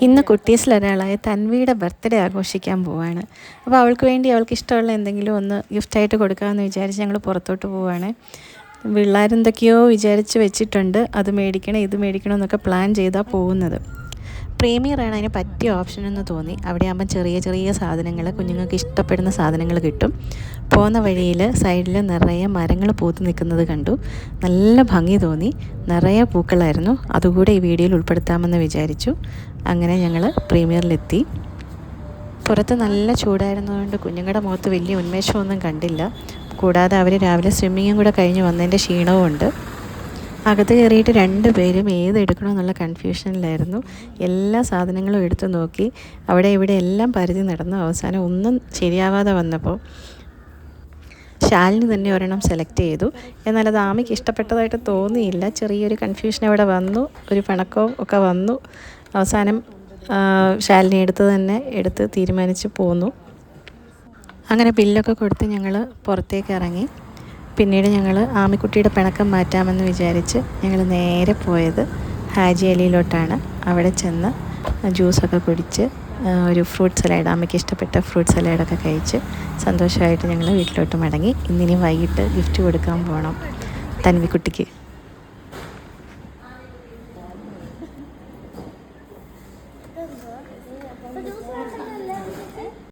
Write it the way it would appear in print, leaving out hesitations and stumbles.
ഇന്ന് കുട്ടീസിലൊരാളായ തൻവിയുടെ ബർത്ത്ഡേ ആഘോഷിക്കാൻ പോവാണ്. അപ്പോൾ അവൾക്ക് വേണ്ടി അവൾക്ക് ഇഷ്ടമുള്ള എന്തെങ്കിലും ഒന്ന് ഗിഫ്റ്റായിട്ട് കൊടുക്കാമെന്ന് വിചാരിച്ച് ഞങ്ങൾ പുറത്തോട്ട് പോവുകയാണ്. പിള്ളേരെന്തൊക്കെയോ വിചാരിച്ച് വെച്ചിട്ടുണ്ട്, അത് മേടിക്കണം ഇത് മേടിക്കണം എന്നൊക്കെ പ്ലാൻ ചെയ്താൽ പോകുന്നത്. പ്രീമിയറാണ് അതിന് പറ്റിയ ഓപ്ഷൻ എന്ന് തോന്നി. അവിടെ ആകുമ്പം ചെറിയ ചെറിയ സാധനങ്ങൾ, കുഞ്ഞുങ്ങൾക്ക് ഇഷ്ടപ്പെടുന്ന സാധനങ്ങൾ കിട്ടും. പോകുന്ന വഴിയിൽ സൈഡിൽ നിറയെ മരങ്ങൾ പൂത്ത് നിൽക്കുന്നത് കണ്ടു. നല്ല ഭംഗി തോന്നി, നിറയെ പൂക്കളായിരുന്നു. അതുകൂടെ ഈ വീഡിയോയിൽ ഉൾപ്പെടുത്താമെന്ന് വിചാരിച്ചു. അങ്ങനെ ഞങ്ങൾ പ്രീമിയറിലെത്തി. പുറത്ത് നല്ല ചൂടായിരുന്നതുകൊണ്ട് കുഞ്ഞുങ്ങളുടെ മുഖത്ത് വലിയ ഉന്മേഷമൊന്നും കണ്ടില്ല. കൂടാതെ അവർ രാവിലെ സ്വിമ്മിങ്ങും കൂടെ കഴിഞ്ഞ് വന്നതിൻ്റെ ക്ഷീണവും ഉണ്ട്. അകത്ത് കയറിയിട്ട് രണ്ടുപേരും ഏതെടുക്കണമെന്നുള്ള കൺഫ്യൂഷനിലായിരുന്നു. എല്ലാ സാധനങ്ങളും എടുത്തു നോക്കി, അവിടെ ഇവിടെ എല്ലാം പരതി നടന്നു. അവസാനം ഒന്നും ശരിയാവാതെ വന്നപ്പോൾ ശാലിനി തന്നെ ഒരെണ്ണം സെലക്ട് ചെയ്തു. എന്നാൽ അത് ആമിക്ക് ഇഷ്ടപ്പെട്ടതായിട്ട് തോന്നിയില്ല. ചെറിയൊരു കൺഫ്യൂഷൻ അവിടെ വന്നു, ഒരു പിണക്കവും ഒക്കെ വന്നു. അവസാനം ശാലിനി എടുത്ത് തീരുമാനിച്ച് പോന്നു. അങ്ങനെ ബില്ലൊക്കെ കൊടുത്ത് ഞങ്ങൾ പുറത്തേക്ക് ഇറങ്ങി. പിന്നീട് ഞങ്ങൾ ആമിക്കുട്ടിയുടെ പിണക്കം മാറ്റാമെന്ന് വിചാരിച്ച് ഞങ്ങൾ നേരെ പോയത് ഹാജി അലിയിലോട്ടാണ്. അവിടെ ചെന്ന് ജ്യൂസൊക്കെ കുടിച്ച് ഒരു ഫ്രൂട്ട് സലാഡ്, അമ്മയ്ക്ക് ഇഷ്ടപ്പെട്ട ഫ്രൂട്ട് സലാഡൊക്കെ കഴിച്ച് സന്തോഷമായിട്ട് ഞങ്ങൾ വീട്ടിലോട്ട് മടങ്ങി. ഇന്നിനി വൈകിട്ട് ഗിഫ്റ്റ് കൊടുക്കാൻ പോകണം തൻവിക്കുട്ടിക്ക്.